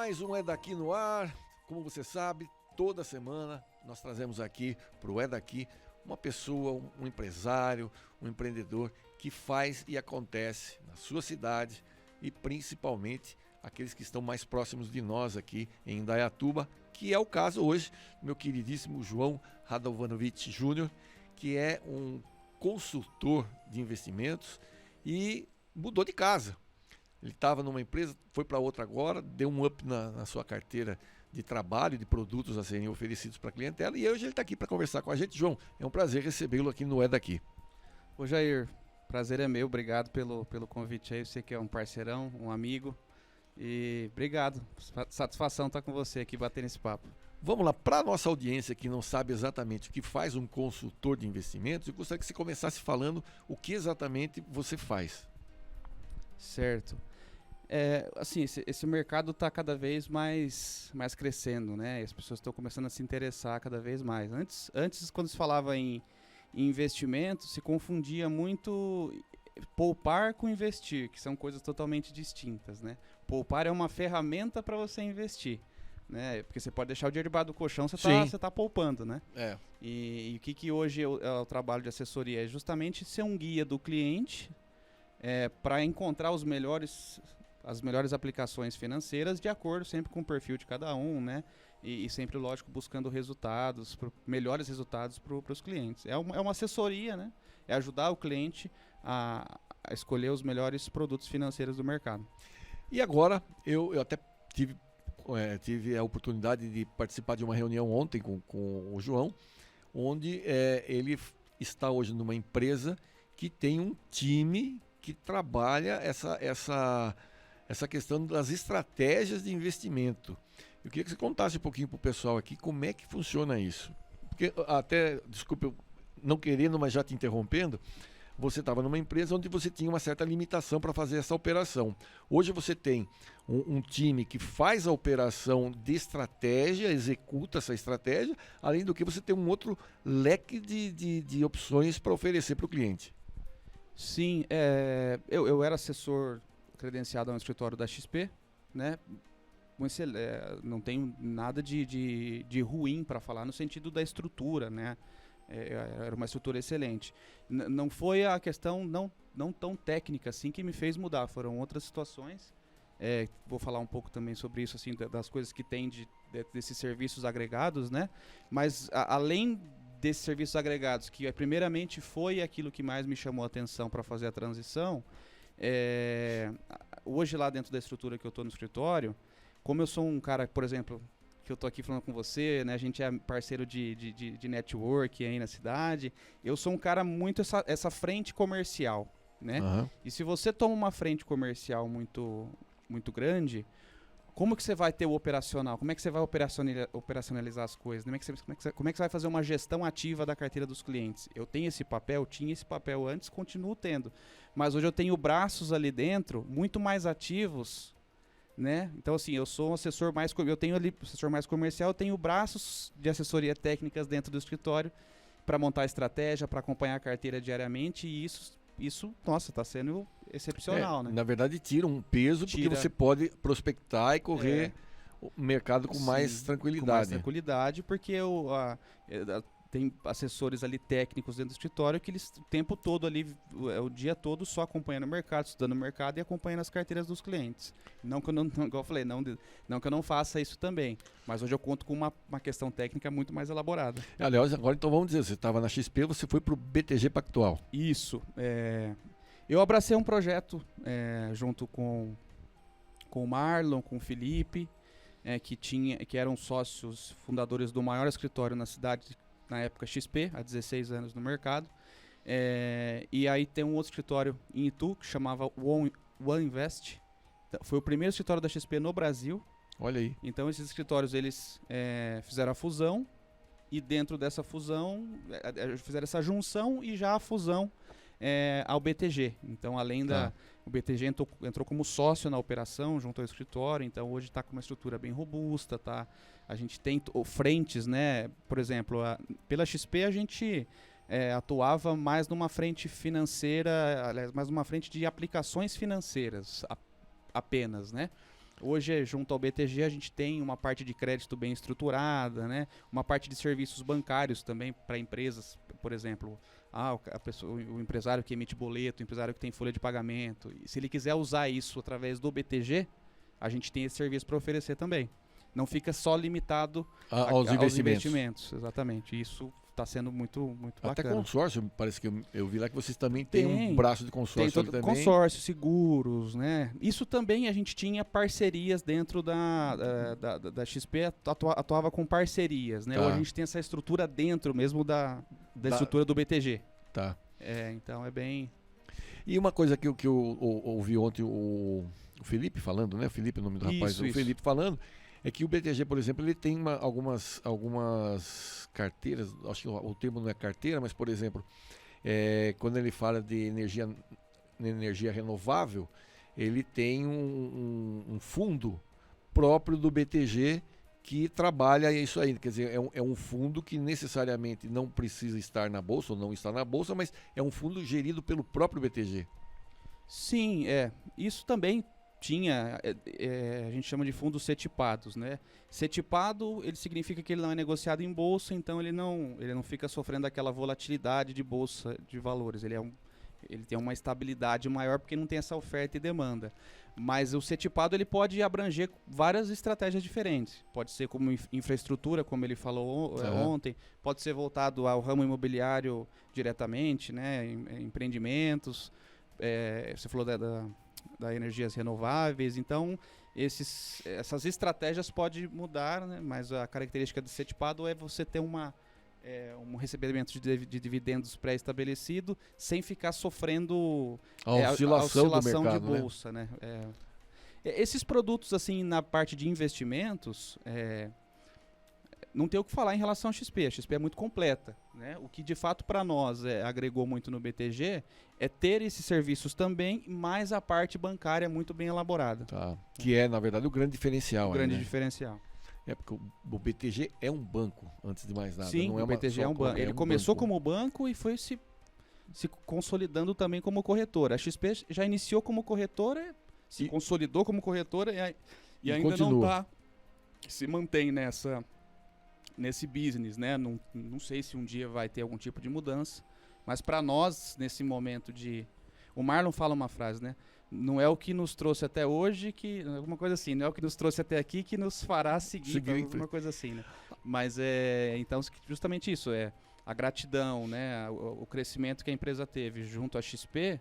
Mais um É Daqui no ar. Como você sabe, toda semana nós trazemos aqui para o É Daqui uma pessoa, um empresário, um empreendedor que faz e acontece na sua cidade e principalmente aqueles que estão mais próximos de nós aqui em Indaiatuba, que é o caso hoje do meu queridíssimo João Radovanovic Júnior, que é um consultor de investimentos e mudou de casa. Ele estava numa empresa, foi para outra agora, deu um up na sua carteira de trabalho, de produtos a serem oferecidos para a clientela, e hoje ele está aqui para conversar com a gente. João, é um prazer recebê-lo aqui no É Daqui. Ô Jair, prazer é meu, obrigado pelo convite aí, você que é um parceirão, um amigo, e obrigado, satisfação estar com você aqui batendo esse papo. Vamos lá, para a nossa audiência que não sabe exatamente o que faz um consultor de investimentos, eu gostaria que você começasse falando o que exatamente você faz. Certo. Assim, esse mercado está cada vez mais crescendo, né? As pessoas estão começando a se interessar cada vez mais. Antes quando se falava em investimento, se confundia muito poupar com investir, que são coisas totalmente distintas, né? Poupar é uma ferramenta para você investir, né? Porque você pode deixar o dinheiro debaixo do colchão, você tá poupando, né? E o que hoje é o trabalho de assessoria? É justamente ser um guia do cliente para encontrar as melhores aplicações financeiras de acordo sempre com o perfil de cada um, né? E sempre, lógico, buscando melhores resultados para os clientes. É uma assessoria, né? É ajudar o cliente a escolher os melhores produtos financeiros do mercado. E agora, eu até tive a oportunidade de participar de uma reunião ontem com o João, onde ele está hoje numa empresa que tem um time que trabalha essa questão das estratégias de investimento. Eu queria que você contasse um pouquinho para o pessoal aqui como é que funciona isso. Porque até, desculpe, eu não querendo, mas já te interrompendo, você estava numa empresa onde você tinha uma certa limitação para fazer essa operação. Hoje você tem um time que faz a operação de estratégia, executa essa estratégia, além do que você tem um outro leque de opções para oferecer para o cliente. Sim, eu era assessor credenciado no escritório da XP, né? Não tenho nada de ruim para falar no sentido da estrutura, né? Era uma estrutura excelente. Não foi a questão não tão técnica assim que me fez mudar, foram outras situações. Vou falar um pouco também sobre isso, assim, das coisas que tem desses serviços agregados, né? Mas além desses serviços agregados, que primeiramente foi aquilo que mais me chamou a atenção para fazer a transição, hoje lá dentro da estrutura que eu estou no escritório, como eu sou um cara, por exemplo, que eu estou aqui falando com você, né, a gente é parceiro de network aí na cidade, eu sou um cara muito essa frente comercial, né? Uhum. E se você toma uma frente comercial muito, muito grande, como que você vai ter o operacional? Como é que você vai operacionalizar as coisas? Como é que você vai fazer uma gestão ativa da carteira dos clientes? Eu tenho esse papel, tinha esse papel antes, continuo tendo. Mas hoje eu tenho braços ali dentro muito mais ativos, né? Então, assim, eu sou um assessor assessor mais comercial, eu tenho braços de assessoria técnicas dentro do escritório para montar a estratégia, para acompanhar a carteira diariamente, e isso, nossa, está sendo excepcional, né? Na verdade, tira um peso porque você pode prospectar e correr o mercado com mais tranquilidade. Com mais tranquilidade, porque tem assessores ali técnicos dentro do escritório que eles o tempo todo ali, o dia todo só acompanhando o mercado, estudando o mercado e acompanhando as carteiras dos clientes. Não que eu não, igual eu falei, não que eu não faça isso também, mas hoje eu conto com uma questão técnica muito mais elaborada. Aliás, agora então vamos dizer, você estava na XP, você foi para o BTG Pactual. Isso. Eu abracei um projeto junto com o Marlon, com o Felipe, que eram sócios fundadores do maior escritório na cidade, na época XP, há 16 anos no mercado. E aí tem um outro escritório em Itu, que chamava One Invest. Foi o primeiro escritório da XP no Brasil. Olha aí. Então esses escritórios, eles fizeram a fusão, e dentro dessa fusão, fizeram essa junção e já a fusão ao BTG. Então, o BTG entrou como sócio na operação, junto ao escritório, então hoje está com uma estrutura bem robusta, tá? A gente tem frentes, né? Por exemplo, pela XP a gente atuava mais numa frente financeira, aliás, mais numa frente de aplicações financeiras apenas, né? Hoje, junto ao BTG, a gente tem uma parte de crédito bem estruturada, né? Uma parte de serviços bancários também para empresas, por exemplo, o empresário que emite boleto, o empresário que tem folha de pagamento. E se ele quiser usar isso através do BTG, a gente tem esse serviço para oferecer também. Não fica só limitado aos investimentos. Exatamente. Isso está sendo muito bacana. Até consórcio, parece que eu vi lá que vocês também têm um braço de consórcio ali também. Consórcio, seguros, né? Isso também a gente tinha parcerias dentro da XP, atuava com parcerias, né? Tá. Hoje a gente tem essa estrutura dentro mesmo da estrutura do BTG. Tá. Então é bem... E uma coisa que eu ouvi ontem o Felipe falando, né? O Felipe, o nome do rapaz, o Felipe falando, é que o BTG, por exemplo, ele tem algumas carteiras, acho que o termo não é carteira, mas, por exemplo, quando ele fala de energia renovável, ele tem um fundo próprio do BTG que trabalha isso aí. Quer dizer, é um fundo que necessariamente não precisa estar na Bolsa, ou não está na Bolsa, mas é um fundo gerido pelo próprio BTG. Sim, isso também tinha, a gente chama de fundos cetipados, né? Cetipado, ele significa que ele não é negociado em bolsa, então ele não fica sofrendo aquela volatilidade de bolsa de valores. Ele tem uma estabilidade maior porque não tem essa oferta e demanda. Mas o cetipado ele pode abranger várias estratégias diferentes. Pode ser como infraestrutura, como ele falou ontem, pode ser voltado ao ramo imobiliário diretamente, né? Empreendimentos. Você falou da energias renováveis, então essas estratégias podem mudar, né? Mas a característica do cetipado é você ter um recebimento de dividendos pré-estabelecido sem ficar sofrendo a oscilação do mercado, de bolsa, né? Esses produtos assim na parte de investimentos não tem o que falar em relação à XP. A XP é muito completa, né? O que de fato para nós agregou muito no BTG é ter esses serviços também, mais a parte bancária muito bem elaborada. Tá. Que é, na verdade, o grande diferencial. O grande diferencial. Porque o BTG é um banco, antes de mais nada. Sim, não o BTG é um banco. Ele começou como banco e foi se consolidando também como corretora. A XP já iniciou como corretora, se consolidou como corretora e ainda continua. Se mantém nesse business, né? Não sei se um dia vai ter algum tipo de mudança, mas para nós, nesse momento o Marlon fala uma frase, né? Não é o que nos trouxe até hoje, alguma coisa assim, não é o que nos trouxe até aqui que nos fará seguir, alguma coisa assim, né? Mas então, justamente isso, a gratidão, né? O crescimento que a empresa teve junto à XP,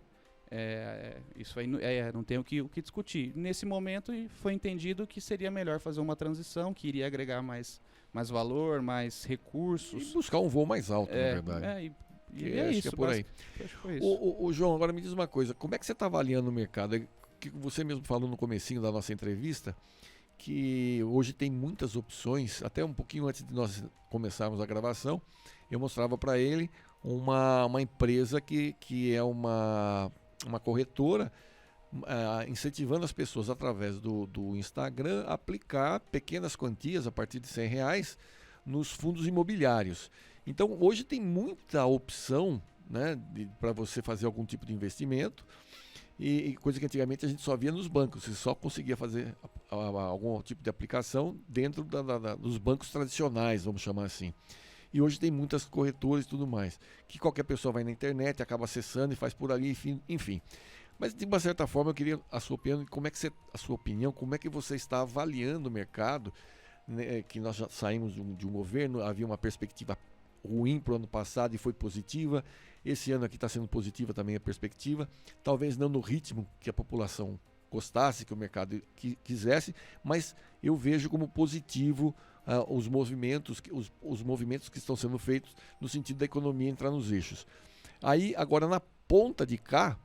isso aí não tem o que discutir. Nesse momento foi entendido que seria melhor fazer uma transição, que iria agregar mais valor, mais recursos. E buscar um voo mais alto, na verdade. Acho que é por aí. Acho que foi isso. O João, agora me diz uma coisa, como é que você está avaliando o mercado? Que você mesmo falou no comecinho da nossa entrevista, que hoje tem muitas opções, até um pouquinho antes de nós começarmos a gravação, eu mostrava para ele uma empresa que é uma corretora, incentivando as pessoas através do Instagram a aplicar pequenas quantias a partir de R$100 nos fundos imobiliários. Então hoje tem muita opção, né, para você fazer algum tipo de investimento, e coisa que antigamente a gente só via nos bancos, você só conseguia fazer algum tipo de aplicação dentro dos bancos tradicionais, vamos chamar assim. E hoje tem muitas corretoras e tudo mais, que qualquer pessoa vai na internet, acaba acessando e faz por ali, enfim. Mas de uma certa forma eu queria a sua opinião, como é que você está avaliando o mercado, né, que nós já saímos de um governo, havia uma perspectiva ruim para o ano passado e foi positiva. Esse ano aqui está sendo positiva também a perspectiva, talvez não no ritmo que a população gostasse, que o mercado quisesse, mas eu vejo como positivo os movimentos que estão sendo feitos no sentido da economia entrar nos eixos. Aí, agora na ponta de cá,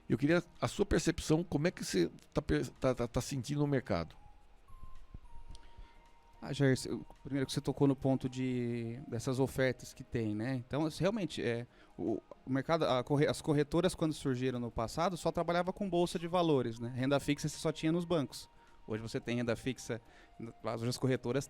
eu queria a sua percepção, como é que você está sentindo o mercado? Jair, primeiro que você tocou no ponto dessas ofertas que tem, né? Então, realmente, o mercado, as corretoras, quando surgiram no passado, só trabalhava com bolsa de valores, né? Renda fixa você só tinha nos bancos. Hoje você tem renda fixa, as corretoras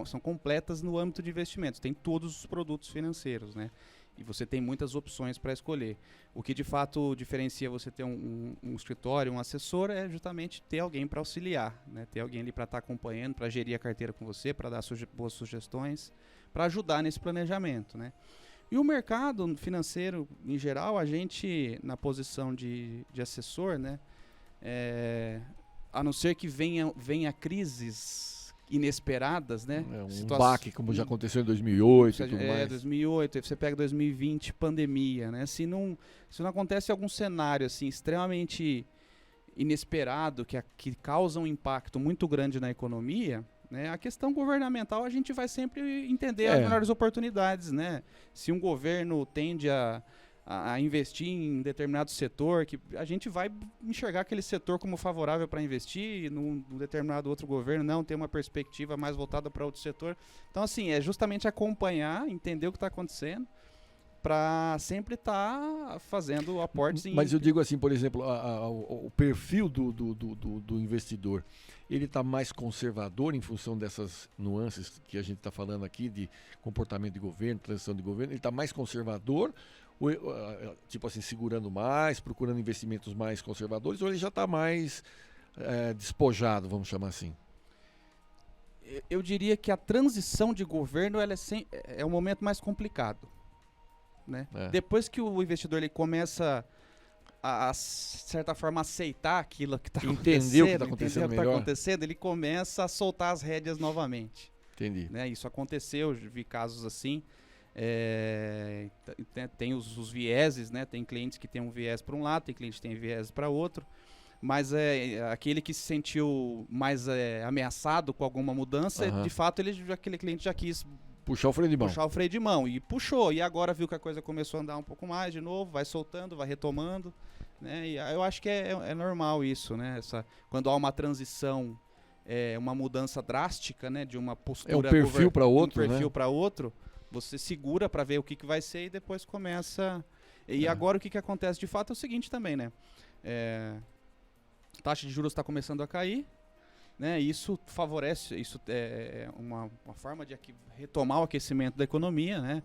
são completas no âmbito de investimentos, tem todos os produtos financeiros, né? E você tem muitas opções para escolher. O que de fato diferencia você ter um escritório, um assessor, é justamente ter alguém para auxiliar, né? Ter alguém ali para estar acompanhando, para gerir a carteira com você, para dar boas sugestões, para ajudar nesse planejamento, né? E o mercado financeiro, em geral, a gente, na posição de assessor, né? A não ser que venha crises inesperadas, né? Baque, como já aconteceu em 2008 e tudo mais. 2008, aí você pega 2020, pandemia, né? Se não acontece algum cenário assim extremamente inesperado que causa um impacto muito grande na economia, né? A questão governamental a gente vai sempre entender as melhores oportunidades, né? Se um governo tende a investir em determinado setor, que a gente vai enxergar aquele setor como favorável para investir, num determinado outro governo não tem uma perspectiva mais voltada para outro setor. Então, assim, é justamente acompanhar, entender o que está acontecendo, para sempre estar fazendo aportes. Mas eu digo assim, por exemplo, o perfil do investidor, ele está mais conservador em função dessas nuances que a gente está falando aqui, de comportamento de governo, transição de governo, ele está mais conservador, tipo assim, segurando mais, procurando investimentos mais conservadores, ou ele já está mais despojado, vamos chamar assim? Eu diria que a transição de governo é o momento mais complicado, né? Depois que o investidor ele começa a certa forma aceitar aquilo que está acontecendo, entender o que está acontecendo, ele começa a soltar as rédeas novamente. Entendi. Né? Isso aconteceu, vi casos assim. Tem os vieses, né? Tem clientes que têm um viés para um lado, tem clientes que têm viés para outro, mas aquele que se sentiu mais ameaçado com alguma mudança, de fato aquele cliente já quis puxar o freio de mão. E puxou, e agora viu que a coisa começou a andar um pouco mais de novo, vai soltando, vai retomando, né? E eu acho que é normal isso, né? Quando há uma transição, uma mudança drástica, né? De uma postura, um perfil para outro, você segura para ver o que vai ser e depois começa. E agora o que acontece de fato é o seguinte também, né? A taxa de juros está começando a cair, né? Isso favorece, isso é uma forma de retomar o aquecimento da economia, né?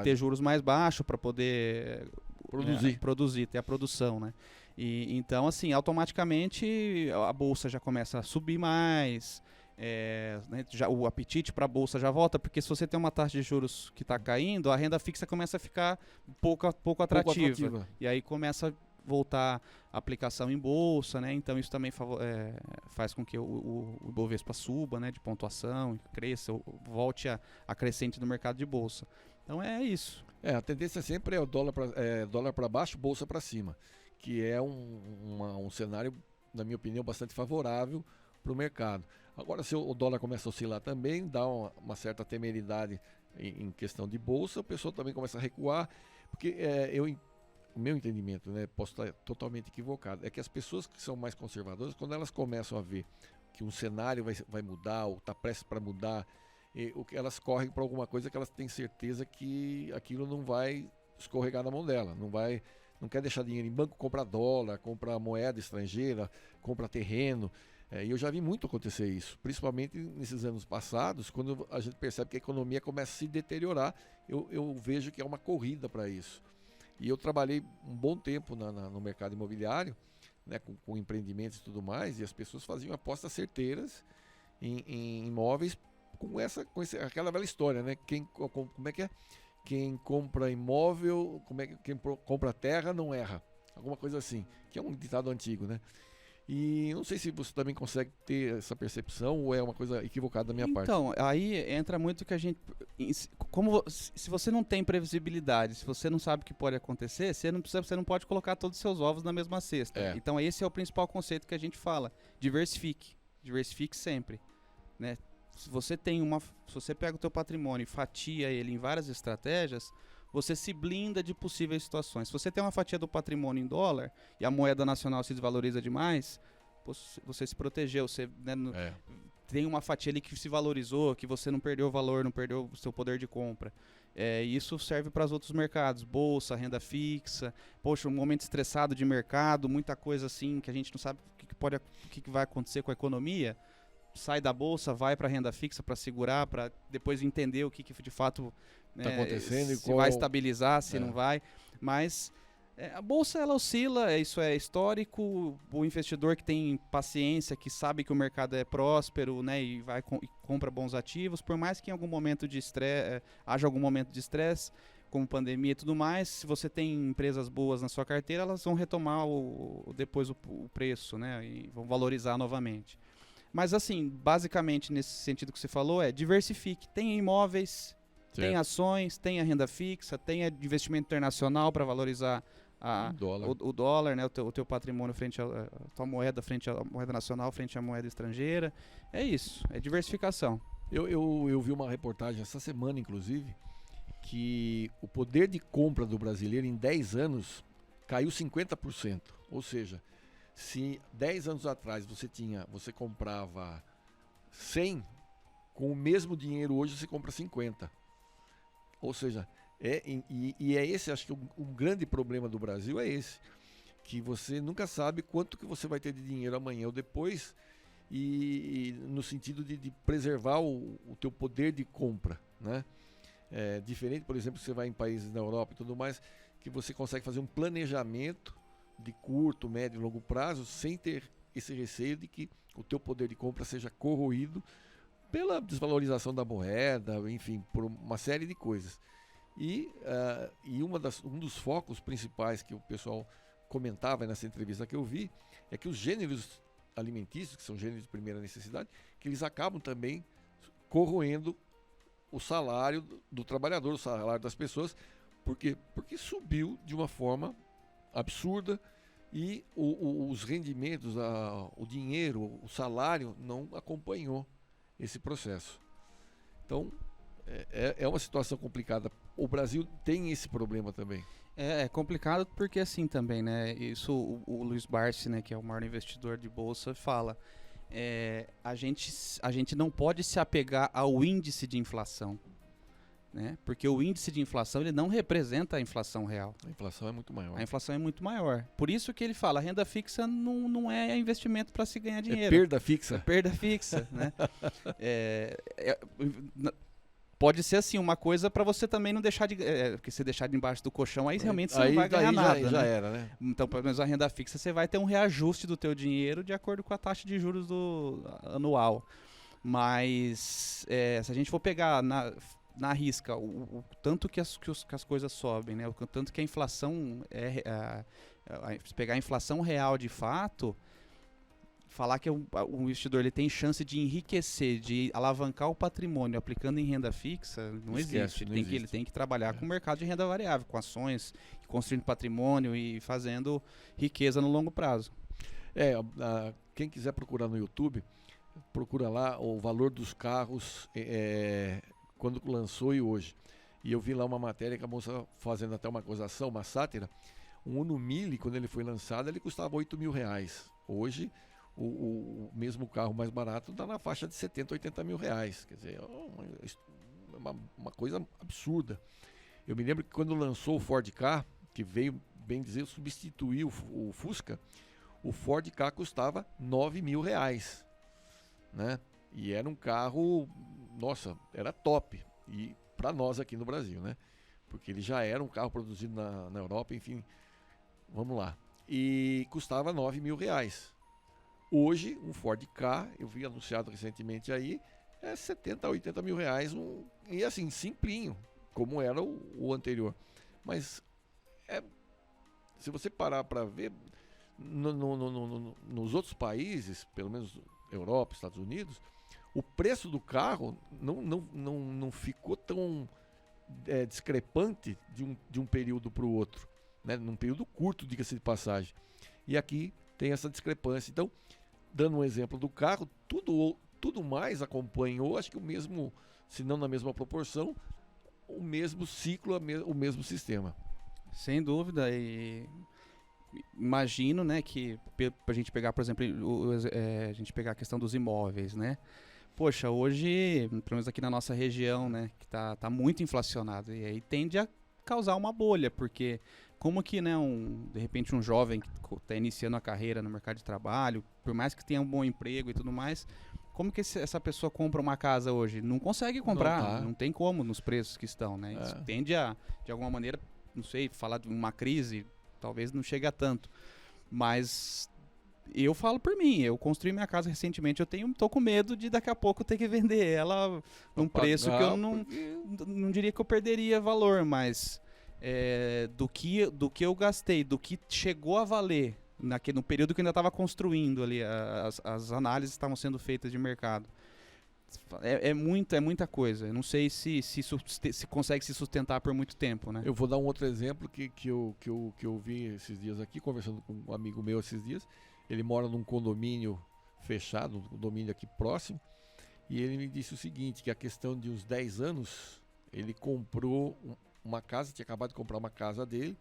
Ter juros mais baixos para poder produzir, ter a produção, né? E então, assim, automaticamente a bolsa já começa a subir mais. Né, o apetite para a bolsa já volta, porque se você tem uma taxa de juros que está caindo, a renda fixa começa a ficar pouco atrativa. E aí começa a voltar a aplicação em bolsa, né? Então isso também faz com que o Ibovespa suba, né, de pontuação, cresça, volte a crescente no mercado de bolsa. Então é isso. A tendência sempre é o dólar para baixo, bolsa para cima, que é um cenário, na minha opinião, bastante favorável para o mercado. Agora, se o dólar começa a oscilar também, dá uma certa temeridade em questão de bolsa, o pessoal também começa a recuar, porque o meu entendimento, né, posso estar totalmente equivocado, é que as pessoas que são mais conservadoras, quando elas começam a ver que um cenário vai mudar, ou está prestes para mudar, elas correm para alguma coisa que elas têm certeza que aquilo não vai escorregar na mão dela, não quer deixar dinheiro em banco, compra dólar, compra moeda estrangeira, compra terreno. E eu já vi muito acontecer isso, principalmente nesses anos passados, quando a gente percebe que a economia começa a se deteriorar, eu vejo que é uma corrida para isso. E eu trabalhei um bom tempo no mercado imobiliário, né, com empreendimentos e tudo mais, e as pessoas faziam apostas certeiras em imóveis com aquela velha história, né? Como é que é? Quem compra imóvel, quem compra terra não erra. Alguma coisa assim, que é um ditado antigo, né? E não sei se você também consegue ter essa percepção ou é uma coisa equivocada da minha parte. Então, aí entra muito que a gente... se você não tem previsibilidade, se você não sabe o que pode acontecer, você não pode colocar todos os seus ovos na mesma cesta. Então, esse é o principal conceito que a gente fala. Diversifique. Diversifique sempre, né? Se você pega o teu patrimônio e fatia ele em várias estratégias, você se blinda de possíveis situações. Se você tem uma fatia do patrimônio em dólar e a moeda nacional se desvaloriza demais, você se protegeu. Você, né, tem uma fatia ali que se valorizou, que você não perdeu o valor, não perdeu o seu poder de compra. Isso serve para os outros mercados, bolsa, renda fixa. Poxa, um momento estressado de mercado, muita coisa assim que a gente não sabe o que vai acontecer com a economia. sai da bolsa, vai para renda fixa para segurar, para depois entender o que de fato está acontecendo e se vai estabilizar, se não vai. Mas a bolsa ela oscila, isso é histórico. O investidor que tem paciência, que sabe que o mercado é próspero, né, e vai e compra bons ativos, por mais que em algum momento de estresse haja algum momento de estresse, como pandemia e tudo mais, se você tem empresas boas na sua carteira, elas vão retomar depois o preço, né, e vão valorizar novamente. Mas assim, basicamente nesse sentido que você falou, diversifique. Tenha imóveis, tenha ações, tenha renda fixa, tenha investimento internacional para valorizar o dólar, né, o teu patrimônio frente a tua moeda, frente à moeda nacional, frente à moeda estrangeira. É isso, é diversificação. Eu vi uma reportagem essa semana, inclusive, que o poder de compra do brasileiro em 10 anos caiu 50%. Ou seja, se 10 anos atrás você comprava 100, com o mesmo dinheiro hoje você compra 50. Ou seja, é esse, acho que um grande problema do Brasil é esse, que você nunca sabe quanto que você vai ter de dinheiro amanhã ou depois, e no sentido de preservar o teu poder de compra, né? Diferente, por exemplo, você vai em países da Europa e tudo mais, que você consegue fazer um planejamento de curto, médio e longo prazo sem ter esse receio de que o teu poder de compra seja corroído pela desvalorização da moeda, enfim, por uma série de coisas. E um dos focos principais que o pessoal comentava nessa entrevista que eu vi é que os gêneros alimentícios, que são gêneros de primeira necessidade, que eles acabam também corroendo o salário do trabalhador, o salário das pessoas. Por quê? Porque subiu de uma forma absurda e os rendimentos, o dinheiro, o salário não acompanhou esse processo. Então, é uma situação complicada. O Brasil tem esse problema também. É complicado porque assim também, né? Isso o Luiz Barsi, né, que é o maior investidor de bolsa, fala. A gente não pode se apegar ao índice de inflação, né? Porque o índice de inflação ele não representa a inflação real. A inflação é muito maior. A inflação é muito maior. Por isso que ele fala, a renda fixa não é investimento para se ganhar dinheiro. É perda fixa. É perda fixa, né? Pode ser assim, uma coisa para você também não deixar de... porque se deixar debaixo do colchão, aí realmente você não vai ganhar nada. Já era, né? Então, pelo menos a renda fixa, você vai ter um reajuste do teu dinheiro de acordo com a taxa de juros anual. Mas, se a gente for pegar na risca o tanto que as coisas sobem, né? O tanto que a inflação... se pegar a inflação real de fato... Falar que o investidor ele tem chance de enriquecer, de alavancar o patrimônio aplicando em renda fixa, não existe. Ele tem que trabalhar com o mercado de renda variável, com ações, construindo patrimônio e fazendo riqueza no longo prazo. Quem quiser procurar no YouTube, procura lá o valor dos carros quando lançou e hoje. E eu vi lá uma matéria que a moça fazendo até uma acusação, uma sátira. Um Uno Mille, quando ele foi lançado, ele custava R$8.000. Hoje... O mesmo carro mais barato está na faixa de 70, 80 mil reais. Quer dizer, é uma coisa absurda. Eu me lembro que quando lançou o Ford Ka, que veio, bem dizer, substituir o Fusca, o Ford Ka custava R$9.000, né? E era um carro, nossa, era top. E para nós aqui no Brasil, né? Porque ele já era um carro produzido na Europa, enfim, vamos lá. E custava R$9.000. Hoje, um Ford Ka, eu vi anunciado recentemente aí, 70 a 80 mil reais, e assim, simplinho, como era o anterior. Mas, se você parar para ver, nos outros países, pelo menos Europa, Estados Unidos, o preço do carro não ficou tão discrepante de um período para o outro, né? Num período curto, diga-se de passagem. E aqui tem essa discrepância. Então, dando um exemplo do carro, tudo mais acompanhou, acho que o mesmo, se não na mesma proporção, o mesmo ciclo, o mesmo sistema. Sem dúvida, e imagino, né, que pra gente pegar, por exemplo, a gente pegar a questão dos imóveis, né? Poxa, hoje, pelo menos aqui na nossa região, né, que tá muito inflacionado, e aí tende a causar uma bolha, porque como que, né, de repente um jovem que está iniciando a carreira no mercado de trabalho, por mais que tenha um bom emprego e tudo mais, como que essa pessoa compra uma casa hoje? Não consegue comprar, não tem como nos preços que estão, né? Isso tende a, de alguma maneira, não sei, falar de uma crise, talvez não chegue a tanto. Mas eu falo por mim, eu construí minha casa recentemente, tô com medo de daqui a pouco ter que vender ela num preço que eu não diria que eu perderia valor, mas do que eu gastei, do que chegou a valer no período que eu ainda estava construindo ali, as análises estavam sendo feitas de mercado. É muita coisa. Eu não sei se consegue se sustentar por muito tempo, né? Eu vou dar um outro exemplo que eu vi esses dias aqui, conversando com um amigo meu esses dias. Ele mora num condomínio fechado, um condomínio aqui próximo, e ele me disse o seguinte, que a questão de uns 10 anos, ele comprou uma casa, tinha acabado de comprar uma casa dele,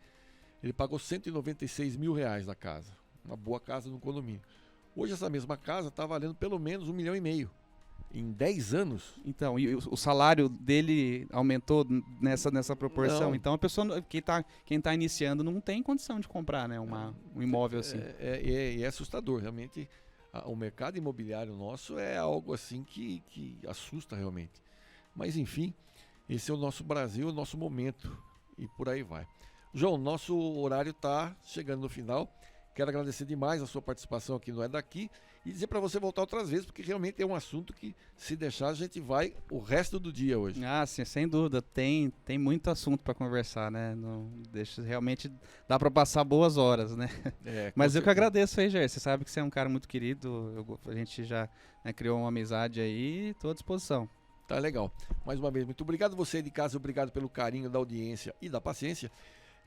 ele pagou R$196 mil na casa, uma boa casa no condomínio. Hoje essa mesma casa está valendo pelo menos R$1,5 milhão. Em 10 anos. Então, e o salário dele aumentou nessa proporção. Não. Então, a pessoa, quem tá iniciando não tem condição de comprar, né, um imóvel assim. É assustador, realmente. O mercado imobiliário nosso é algo assim que assusta realmente. Mas, enfim, esse é o nosso Brasil, o nosso momento. E por aí vai. João, nosso horário está chegando no final. Quero agradecer demais a sua participação aqui no É Daqui e dizer para você voltar outras vezes, porque realmente é um assunto que, se deixar, a gente vai o resto do dia hoje. Ah, sim, sem dúvida. Tem muito assunto para conversar, né? Não, realmente dá para passar boas horas, né? Mas eu que agradeço aí, Jair. Você sabe que você é um cara muito querido. A gente já criou uma amizade aí, estou à disposição. Tá legal. Mais uma vez, muito obrigado você de casa, obrigado pelo carinho da audiência e da paciência.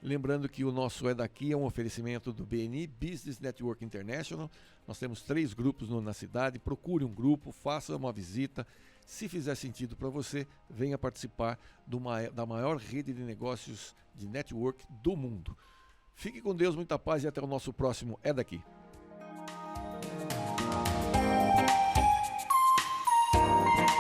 Lembrando que o nosso É Daqui é um oferecimento do BNI Business Network International. Nós temos 3 grupos na cidade. Procure um grupo, faça uma visita. Se fizer sentido para você, venha participar da maior rede de negócios de network do mundo. Fique com Deus, muita paz e até o nosso próximo É Daqui.